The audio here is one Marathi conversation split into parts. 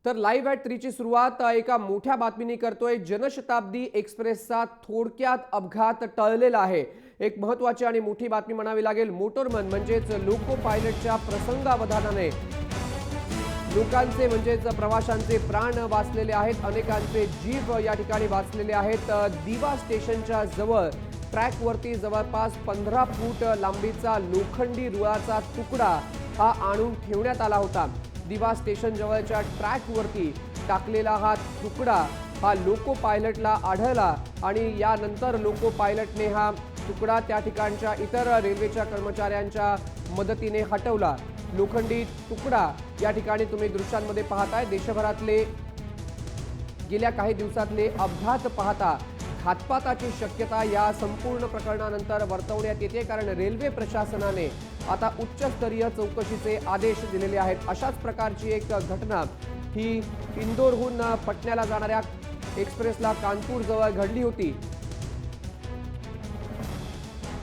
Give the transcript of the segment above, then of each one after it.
तर लाईव्ह ॲट 3 ची सुरुवात एका मोठ्या बातमीने करतोय। जनशताब्दी एक्सप्रेसचा थोडक्यात अपघात टळलेला आहे। एक महत्त्वाची आणि मोठी बातमी म्हणावी लागेल। मोटरमन म्हणजेच लोको पायलटच्या प्रसंगावधानाने लोकांचे म्हणजेच प्रवाशांचे प्राण वाचलेले आहेत। अनेकांचे जीव या ठिकाणी वाचलेले आहेत। दिवा स्टेशनच्या जवळ ट्रॅकवरती जवळपास 15 फूट लांबीचा लोखंडी रुळाचा तुकडा हा आणून ठेवण्यात आला होता। दिवा स्टेशन जवळच्या ट्रॅकवरती टाकलेला हा तुकडा हा लोको पायलटला आढळला आणि यानंतर लोको पायलटने हा तुकडा त्या ठिकाणच्या इतर रेल्वेच्या कर्मचाऱ्यांच्या मदतीने हटवला। लोखंडी तुकडा या ठिकाणी तुम्ही दृश्यांमध्ये पाहताय। देशभरातले गेल्या काही दिवसातले अपघात पाहता घातपाताची शक्यता या संपूर्ण प्रकरणानंतर वर्तवण्यात येते, कारण रेल्वे प्रशासनाने आता उच्चस्तरीय चौकशीचे आदेश दिलेले आहेत। अशाच प्रकारची एक घटना ही इंदोरहून पटण्याला जाणाऱ्या एक्सप्रेसला कानपूर जवळ घडली होती।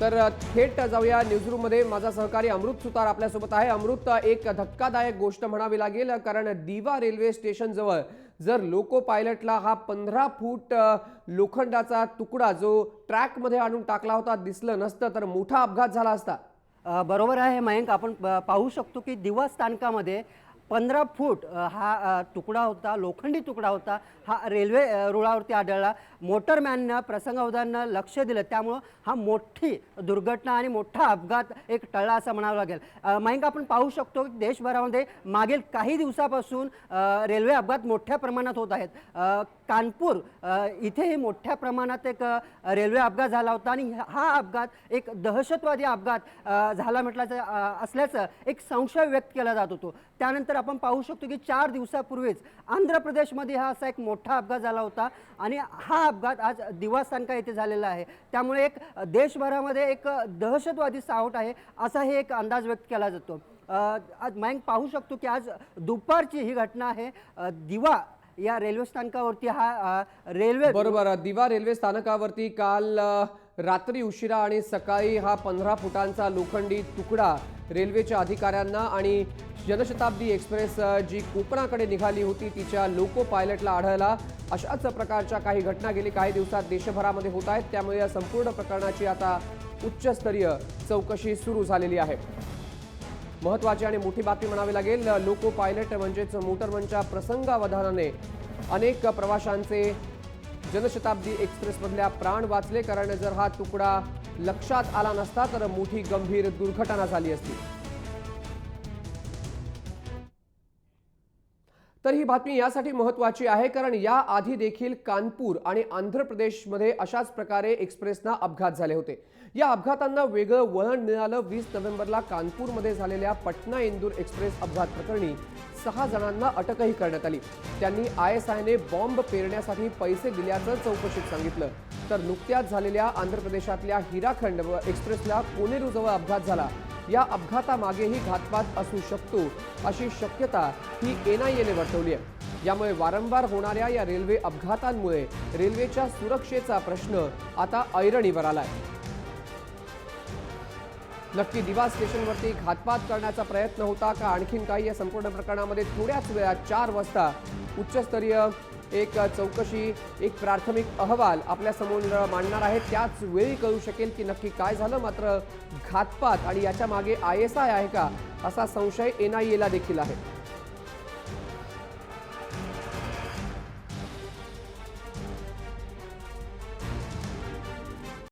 तर थेट जाऊया न्यूजरूम मध्ये। माझा सहकारी अमृत सुतार आपल्यासोबत आहे। अमृत, एक धक्कादायक गोष्ट म्हणावी लागेल, कारण दिवा रेल्वे स्टेशन जवळ जर लोको पायलटला हा 15 फूट लोखंडाचा तुकडा जो ट्रॅक मध्ये आणून टाकला होता दिसलं नसतं तर मोठा अपघात झाला असता। बरोबर आहे मयंक, आपण पाहू शकतो की दिवा स्थानकामध्ये 15 फूट हा तुकडा होता, लोखंडी तुकडा होता, हा रेल्वे रुळावरती आढळला। मोटरमॅननं प्रसंगावधानानं लक्ष दिलं, त्यामुळं हा मोठी दुर्घटना आणि मोठा अपघात एक टळला असं म्हणावं लागेल। मयंक, आपण पाहू शकतो की देशभरामध्ये मागील काही दिवसापासून रेल्वे अपघात मोठ्या प्रमाणात होत आहेत। कानपूर इथेही मोठ्या प्रमाणात एक रेल्वे अपघात झाला होता आणि हा अपघात एक दहशतवादी अपघात झाला म्हटल्याचं असल्याचं एक संशय व्यक्त केला जात होतो। त्यानंतर आपण पाहू शकतो की 4 दिवसापूर्वीच आंध्र प्रदेशमध्ये हा असा एक मोठा अपघात झाला होता आणि हा अपघात आज दिवा स्थानका येथे झालेला आहे। त्यामुळे एक देशभरामध्ये एक दहशतवादी सावट आहे असा हे एक अंदाज व्यक्त केला जातो। आज मयंक पाहू शकतो की आज दुपारची ही घटना आहे। दिवा या रेल्वे स्थानकावरती हा रेल्वे बरोबर, दिवा रेल्वे स्थानकावरती काल रात्री उशिरा आणि सकाळी हा 15 फुटांचा लोखंडी तुकडा रेल्वेच्या अधिकाऱ्यांना आणि जनशताब्दी एक्सप्रेस जी कोकणाकडे निघाली होती तिच्या लोको पायलटला आढळला। अशाच प्रकारच्या काही घटना गेली काही दिवसात देशभरामध्ये होत आहेत, त्यामुळे या संपूर्ण प्रकरणाची आता उच्चस्तरीय चौकशी सुरू झालेली आहे। महत्त्वाची आणि मोठी बातमी म्हणावी लागेल। लोको पायलट म्हणजेच मोटरमनच्या प्रसंगावधानाने अनेक प्रवाशांचे जनशताब्दी एक्सप्रेसमधल्या प्राण वाचले, कारण जर हा तुकडा लक्षात आला नसता तर मोठी गंभीर दुर्घटना झाली असती। तर ही बातमी यासाठी महत्त्वाची आहे कारण या आधी देखील कानपूर आणि आंध्र प्रदेशमध्ये अशाच प्रकारे एक्सप्रेसना अपघात झाले होते। या अपघातांना वेगळं वळण मिळालं। 20 नोव्हेंबरला कानपूरमध्ये झालेल्या पटना इंदूर एक्सप्रेस अपघात प्रकरणी 6 जणांना अटकही करण्यात आली। त्यांनी ISIने बॉम्ब पेरण्यासाठी पैसे दिल्याचं चौकशीत सांगितलं। तर नुकत्याच झालेल्या आंध्र प्रदेशातल्या हिराखंड एक्सप्रेसला कोनेरूजवळ अपघात झाला। या अपघातामागेही घातपात असू शकतो अशी शक्यता ही NIAने वर्तवली आहे। यामुळे वारंवार होणाऱ्या या रेल्वे अपघातांमुळे रेल्वेच्या सुरक्षेचा प्रश्न आता ऐरणीवर आलाय। नक्की दिवा स्टेशनवरती घातपात करण्याचा प्रयत्न होता का आणखीन काही? या संपूर्ण प्रकरणामध्ये थोड्याच वेळात 4 वाजता उच्चस्तरीय एक चौकशी, एक प्राथमिक अहवाल आपल्या समोर मांडणार आहे। त्याच वेळी कळू शकेल की नक्की काय झालं। मात्र घातपात आणि याच्या मागे ISI आहे का असा संशय NIAला देखील आहे।